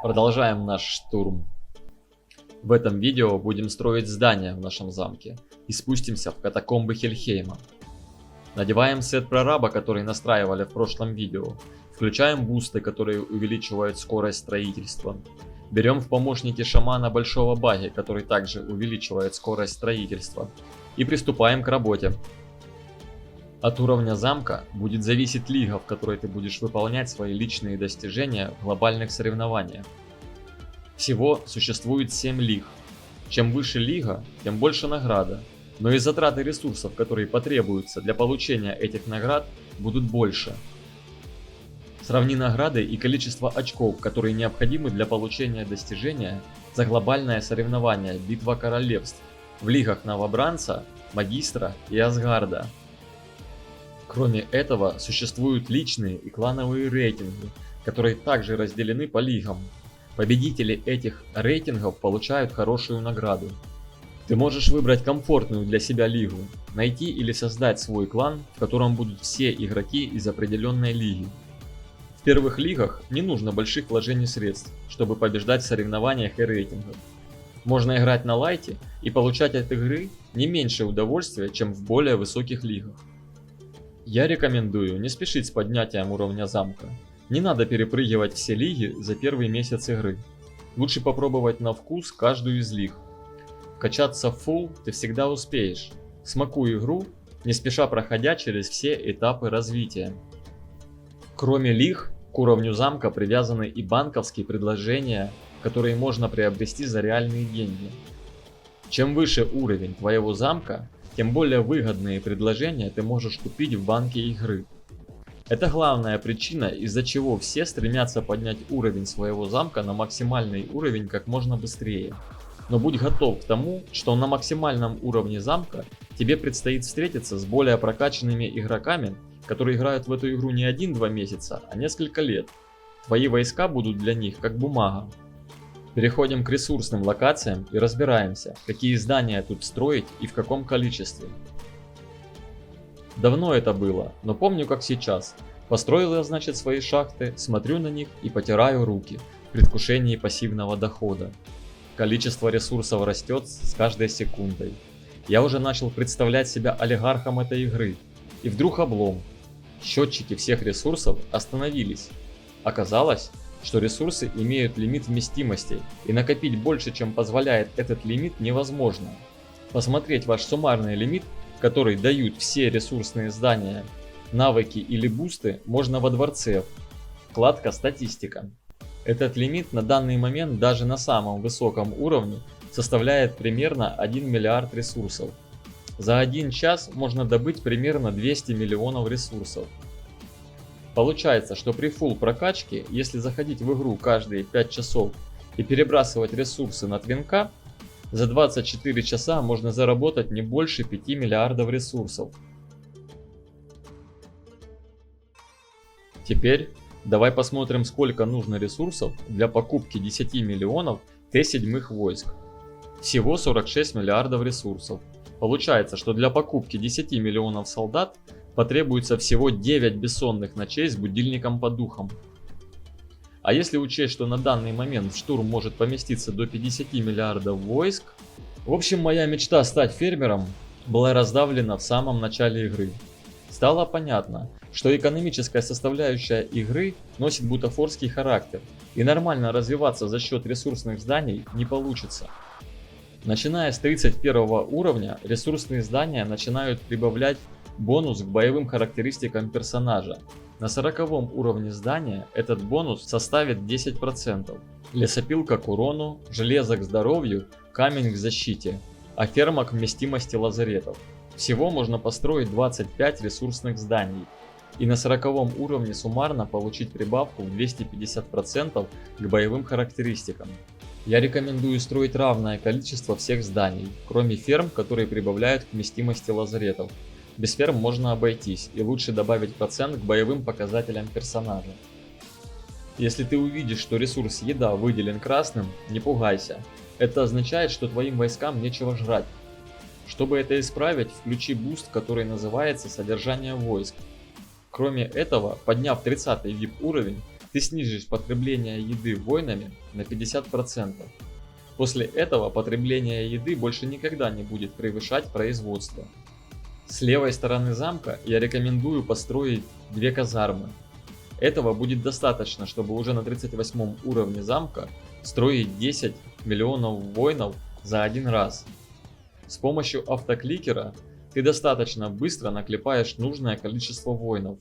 Продолжаем наш штурм. В этом видео будем строить здание в нашем замке и спустимся в катакомбы Хельхейма. Надеваем сет прораба, который настраивали в прошлом видео. Включаем бусты, которые увеличивают скорость строительства. Берем в помощники шамана большого баги, который также увеличивает скорость строительства. И приступаем к работе. От уровня замка будет зависеть лига, в которой ты будешь выполнять свои личные достижения в глобальных соревнованиях. Всего существует 7 лиг. Чем выше лига, тем больше награда, но и затраты ресурсов, которые потребуются для получения этих наград, будут больше. Сравни награды и количество очков, которые необходимы для получения достижения за глобальное соревнование «Битва королевств» в лигах Новобранца, Магистра и Асгарда. Кроме этого, существуют личные и клановые рейтинги, которые также разделены по лигам. Победители этих рейтингов получают хорошую награду. Ты можешь выбрать комфортную для себя лигу, найти или создать свой клан, в котором будут все игроки из определенной лиги. В первых лигах не нужно больших вложений средств, чтобы побеждать в соревнованиях и рейтингах. Можно играть на лайте и получать от игры не меньше удовольствия, чем в более высоких лигах. Я рекомендую не спешить с поднятием уровня замка. Не надо перепрыгивать все лиги за первый месяц игры. Лучше попробовать на вкус каждую из лиг. Качаться в фулл ты всегда успеешь. Смакуй игру, не спеша проходя через все этапы развития. Кроме лиг, к уровню замка привязаны и банковские предложения, которые можно приобрести за реальные деньги. Чем выше уровень твоего замка, тем более выгодные предложения ты можешь купить в банке игры. Это главная причина, из-за чего все стремятся поднять уровень своего замка на максимальный уровень как можно быстрее. Но будь готов к тому, что на максимальном уровне замка тебе предстоит встретиться с более прокачанными игроками, которые играют в эту игру не 1-2 месяца, а несколько лет. Твои войска будут для них как бумага. Переходим к ресурсным локациям и разбираемся, какие здания тут строить и в каком количестве. Давно это было, но помню как сейчас. Построил я, значит, свои шахты, смотрю на них и потираю руки в предвкушении пассивного дохода. Количество ресурсов растет с каждой секундой. Я уже начал представлять себя олигархом этой игры. И вдруг облом. Счетчики всех ресурсов остановились. Оказалось, что ресурсы имеют лимит вместимости, и накопить больше, чем позволяет этот лимит, невозможно. Посмотреть ваш суммарный лимит, который дают все ресурсные здания, навыки или бусты, можно во дворце. Вкладка «Статистика». Этот лимит на данный момент даже на самом высоком уровне составляет примерно 1 миллиард ресурсов. За 1 час можно добыть примерно 200 миллионов ресурсов. Получается, что при фулл прокачке, если заходить в игру каждые 5 часов и перебрасывать ресурсы на твинка, за 24 часа можно заработать не больше 5 миллиардов ресурсов. Теперь давай посмотрим, сколько нужно ресурсов для покупки 10 миллионов Т7 войск. Всего 46 миллиардов ресурсов. Получается, что для покупки 10 миллионов солдат потребуется всего 9 бессонных ночей с будильником по духам. А если учесть, что на данный момент в штурм может поместиться до 50 миллиардов войск, в общем, моя мечта стать фермером была раздавлена в самом начале игры. Стало понятно, что экономическая составляющая игры носит бутафорский характер, и нормально развиваться за счет ресурсных зданий не получится. Начиная с 31 уровня, ресурсные здания начинают прибавлять бонус к боевым характеристикам персонажа. На 40 уровне здания этот бонус составит 10%. Лесопилка к урону, железо к здоровью, камень к защите, а ферма к вместимости лазаретов. Всего можно построить 25 ресурсных зданий и на 40 уровне суммарно получить прибавку в 250% к боевым характеристикам. Я рекомендую строить равное количество всех зданий, кроме ферм, которые прибавляют к вместимости лазаретов. Без ферм можно обойтись, и лучше добавить процент к боевым показателям персонажа. Если ты увидишь, что ресурс еда выделен красным, не пугайся. Это означает, что твоим войскам нечего жрать. Чтобы это исправить, включи буст, который называется «Содержание войск». Кроме этого, подняв 30-й VIP уровень, ты снизишь потребление еды воинами на 50%. После этого потребление еды больше никогда не будет превышать производство. С левой стороны замка я рекомендую построить 2 казармы. Этого будет достаточно, чтобы уже на 38 уровне замка строить 10 миллионов воинов за один раз. С помощью автокликера ты достаточно быстро наклепаешь нужное количество воинов.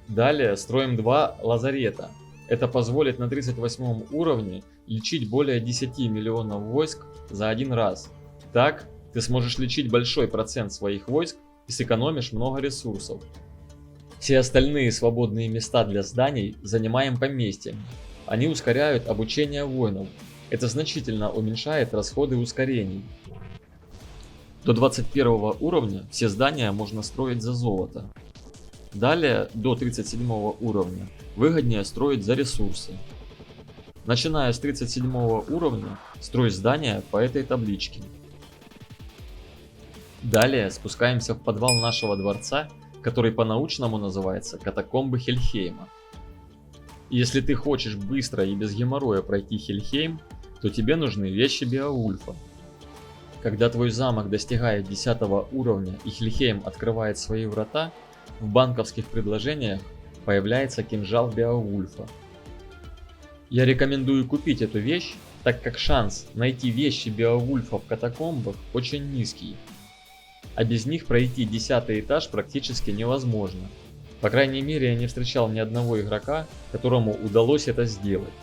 Далее строим 2 лазарета. Это позволит на 38 уровне лечить более 10 миллионов войск за один раз. Так ты сможешь лечить большой процент своих войск и сэкономишь много ресурсов. Все остальные свободные места для зданий занимаем поместьями. Они ускоряют обучение воинов. Это значительно уменьшает расходы ускорений. До 21 уровня все здания можно строить за золото. Далее, до 37 уровня, выгоднее строить за ресурсы. Начиная с 37 уровня, строй здания по этой табличке. Далее спускаемся в подвал нашего дворца, который по-научному называется Катакомбы Хельхейма. Если ты хочешь быстро и без геморроя пройти Хельхейм, то тебе нужны вещи Беовульфа. Когда твой замок достигает 10 уровня и Хельхейм открывает свои врата, в банковских предложениях появляется кинжал Беовульфа. Я рекомендую купить эту вещь, так как шанс найти вещи Беовульфа в катакомбах очень низкий, а без них пройти 10 этаж практически невозможно. По крайней мере, я не встречал ни одного игрока, которому удалось это сделать.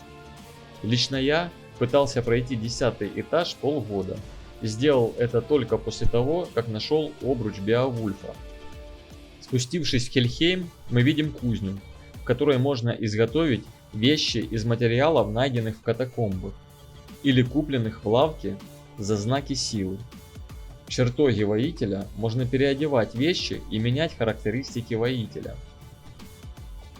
Лично я пытался пройти 10 этаж полгода и сделал это только после того, как нашел обруч Беовульфа. Спустившись в Хельхейм, мы видим кузню, в которой можно изготовить вещи из материалов, найденных в катакомбах, или купленных в лавке за знаки силы. В чертоге воителя можно переодевать вещи и менять характеристики воителя.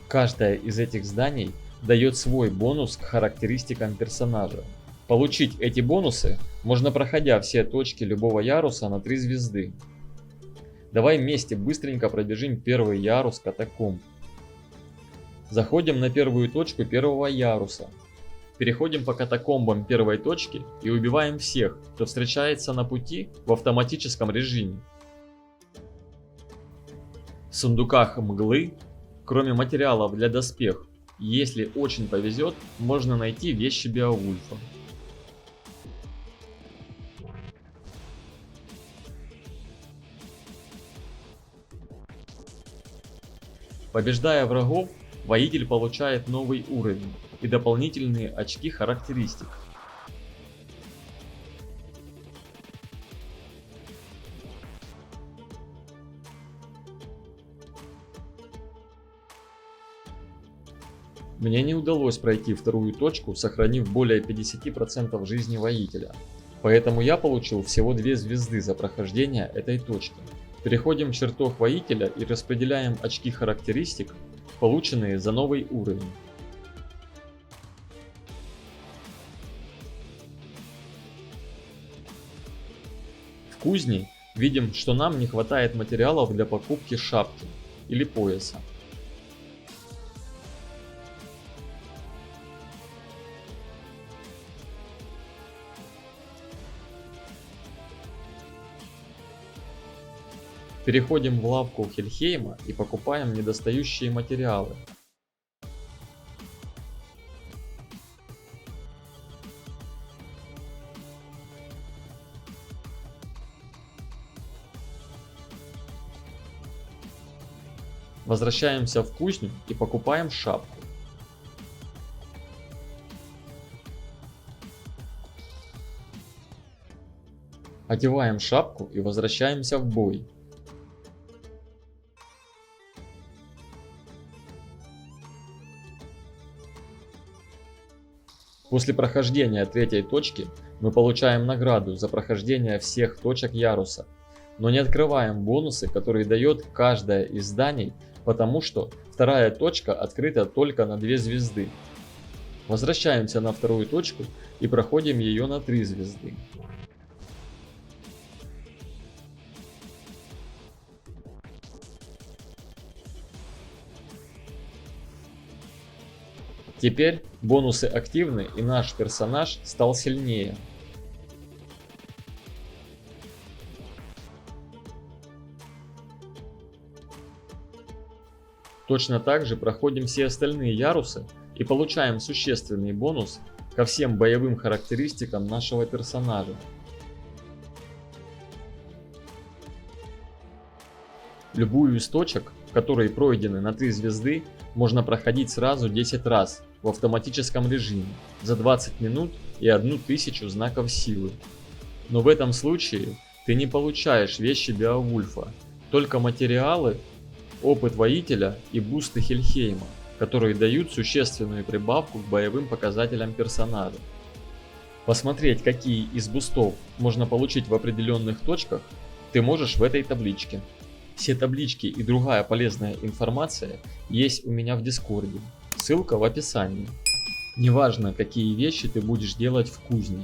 Каждое из этих зданий дает свой бонус к характеристикам персонажа. Получить эти бонусы можно, проходя все точки любого яруса на 3 звезды. Давай вместе быстренько пробежим первый ярус катакомб. Заходим на первую точку первого яруса. Переходим по катакомбам первой точки и убиваем всех, кто встречается на пути в автоматическом режиме. В сундуках мглы, кроме материалов для доспех, если очень повезет, можно найти вещи Беовульфа. Побеждая врагов, воитель получает новый уровень и дополнительные очки характеристик. Мне не удалось пройти вторую точку, сохранив более 50% жизни воителя, поэтому я получил всего 2 звезды за прохождение этой точки. Переходим в чертог воителя и распределяем очки характеристик, полученные за новый уровень. В кузне видим, что нам не хватает материалов для покупки шапки или пояса. Переходим в лавку Хельхейма и покупаем недостающие материалы. Возвращаемся в кузню и покупаем шапку. Одеваем шапку и возвращаемся в бой. После прохождения третьей точки мы получаем награду за прохождение всех точек яруса, но не открываем бонусы, которые дает каждое из зданий, потому что вторая точка открыта только на 2 звезды. Возвращаемся на вторую точку и проходим ее на 3 звезды. Теперь бонусы активны и наш персонаж стал сильнее. Точно так же проходим все остальные ярусы и получаем существенный бонус ко всем боевым характеристикам нашего персонажа. Любую из точек, которые пройдены на 3 звезды, можно проходить сразу 10 раз в автоматическом режиме за 20 минут и 1000 знаков силы. Но в этом случае ты не получаешь вещи Беовульфа, только материалы, опыт воителя и бусты Хельхейма, которые дают существенную прибавку к боевым показателям персонажа. Посмотреть, какие из бустов можно получить в определенных точках, ты можешь в этой табличке. Все таблички и другая полезная информация есть у меня в Дискорде, ссылка в описании. Неважно, какие вещи ты будешь делать в кузне,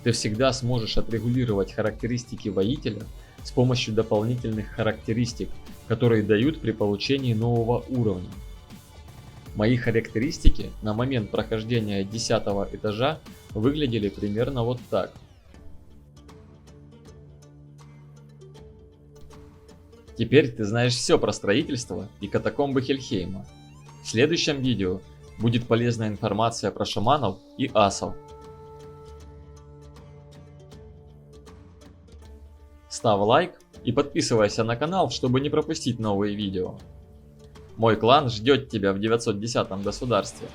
ты всегда сможешь отрегулировать характеристики воителя с помощью дополнительных характеристик, которые дают при получении нового уровня. Мои характеристики на момент прохождения 10 этажа выглядели примерно вот так. Теперь ты знаешь все про строительство и катакомбы Хельхейма. В следующем видео будет полезная информация про шаманов и асов. Ставь лайк и подписывайся на канал, чтобы не пропустить новые видео. Мой клан ждет тебя в 910 государстве.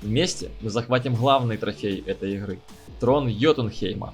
Вместе мы захватим главный трофей этой игры – трон Йотунхейма.